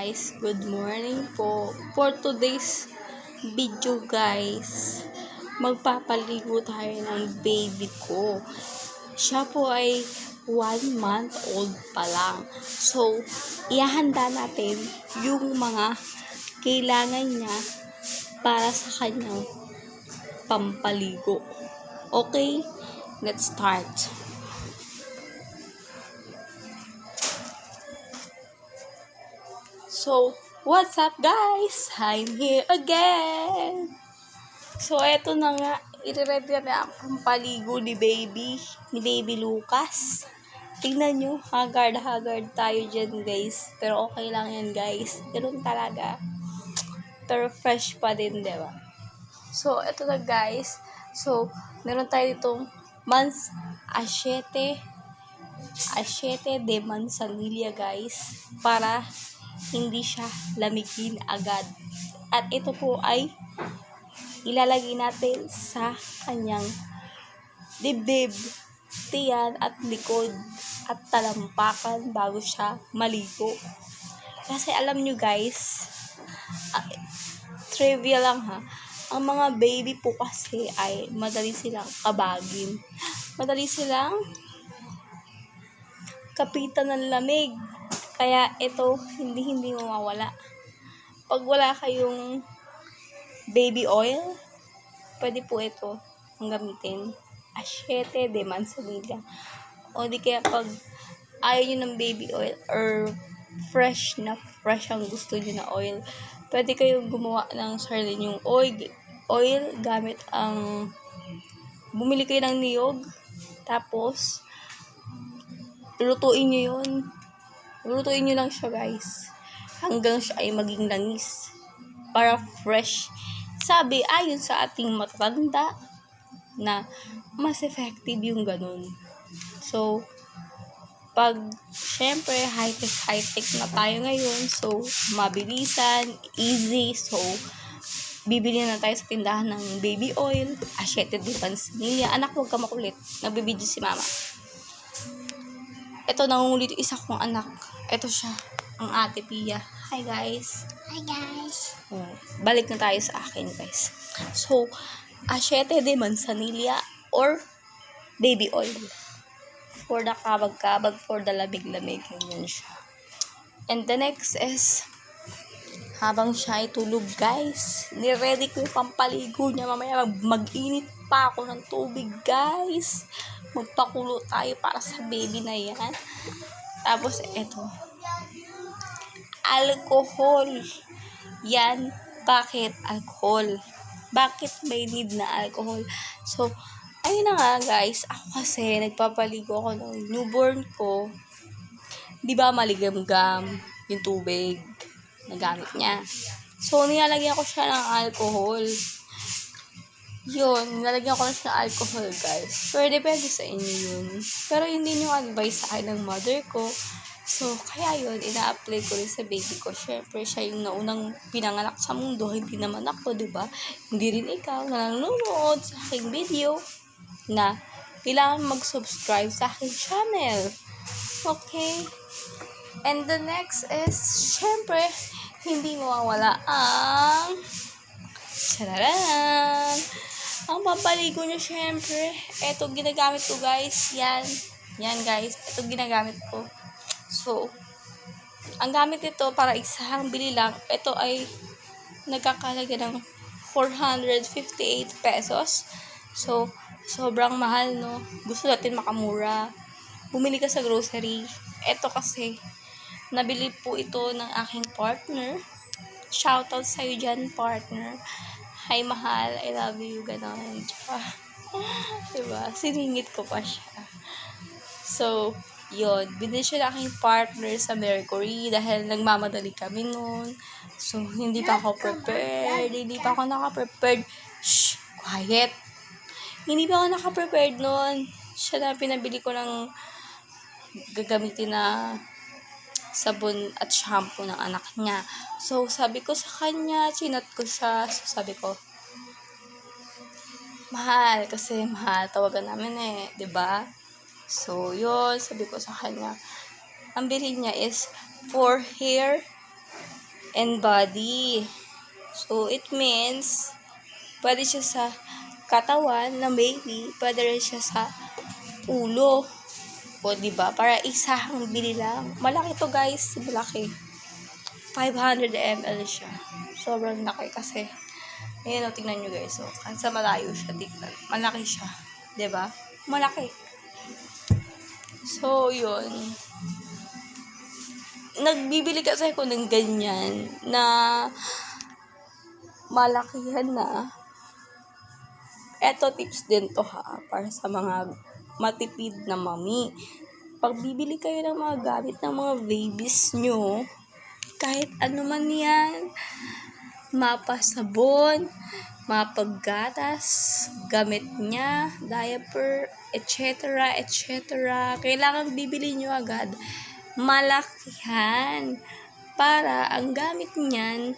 guys, good morning po. For today's video guys, magpapaligo tayo ng baby ko. Siya po ay 1 month old pa lang. So, ihanda natin yung mga kailangan niya para sa kanyang pampaligo. Okay, let's start. So, what's up guys? I'm here again! So, eto na nga. I-ready na ang pampaligo ni Baby Lucas. Tingnan nyo, haggard tayo dyan guys. Pero okay lang yan guys. Ganun talaga. Pero fresh pa din, diba? So, eto na guys. So, meron tayo ditong Achete de Manzanilla guys. Para hindi siya lamigin agad. At ito po ay ilalagay natin sa kanyang dibdib, tiyan at likod at talampakan bago siya maligo. Kasi alam nyo guys, trivia lang ha, ang mga baby po kasi ay madali silang kabagin. Madali silang kapitan ng lamig. Kaya ito, hindi mawawala. Pag wala kayong baby oil, pwede po ito ang gamitin. Achete de Manzanilla. O di kaya pag ayaw nyo ng baby oil or fresh ang gusto nyo na oil, pwede kayong gumawa ng sarili yung oil gamit ang bumili kayo ng niyog, tapos lutuin nyo lang siya guys hanggang siya ay maging langis para fresh. Sabi ayon sa ating matatanda na mas effective yung ganun. So pag syempre high-tech na tayo ngayon, so mabilisan, easy, so bibili na tayo sa tindahan ng baby oil, Achete de Manzanilla. Anak, huwag ka makulit, nagbibideo si mama. Ito, nangungulit isa kong anak. Ito siya, ang Ate Pia. Hi guys. Hi guys. Balik na tayo sa akin guys. So, Achete de Manzanilla or baby oil. For the kabag-kabag, for the lamig-lamig. Yun siya. And the next is, habang siya ay tulog guys, niready ko yung pampaligo niya. Mamaya mag-init pa ako ng tubig guys. Magpakulo tayo para sa baby na yan. Tapos eto, alcohol. Yan, bakit alcohol? Bakit may need na alcohol? So, ayun na nga guys, ako kasi nagpapaligo ako ng newborn ko. Di ba maligamgam yung tubig na gamit niya? So, nilalagyan ko siya ng alcohol. Yun, nilalagyan ko na siya ng alcohol guys. Pero depende sa inyo yun. Pero hindi nyo advice sa akin ng mother ko. So, kaya yun, ina-apply ko rin sa baby ko. Syempre, siya yung naunang pinanganak sa mundo. Hindi naman ako, diba? Hindi rin ikaw na nanonood sa aking video na kailangan mag-subscribe sa aking channel. Okay? And the next is, syempre, hindi mawawala ang chararan! Ang pampaligo nyo, syempre, eto ginagamit ko guys. Yan guys, eto ginagamit ko. So, ang gamit ito para isang bili lang, ito ay nagkakalaga ng 458 pesos. So, sobrang mahal, no? Gusto natin makamura. Bumili ka sa grocery. Ito kasi, nabili po ito ng aking partner. Shoutout sa'yo dyan, partner. Hi, mahal. I love you. Ganon. Diba? Siningit ko pa siya. So, yun. Binili siya ng aking partner sa Mercury dahil nagmamadali kami noon. So, hindi pa ako prepared. Hindi pa ako naka-prepared. Shh! Quiet! Hindi pa ako naka-prepared noon. Siya na pinabili ko ng gagamitin na sabon at shampoo ng anak niya. So, sabi ko sa kanya, chinat ko siya. So, sabi ko, mahal, kasi mahal, tawagan namin eh, 'di ba? So, yun, sabi ko sa kanya, ang bilhin niya is for hair and body. So, it means, pwede siya sa katawan ng baby, pwede rin siya sa ulo. O, diba? Para isahang bili lang. Malaki to guys. Malaki. 500 ml siya. Sobrang laki kasi. Ayan o, tingnan nyo guys. So, kahit sa malayo siya, tingnan. Malaki siya. Diba? Malaki. So, yun. Nagbibili kasi ako ng ganyan na malakihan na. Eto, tips din to ha. Para sa mga matipid na mami. Pag bibili kayo ng mga gamit ng mga babies nyo, kahit ano man yan, mapasabon, mapaggatas, gamit niya, diaper, etc., etc. Kailangan bibili nyo agad malakihan para ang gamit niyan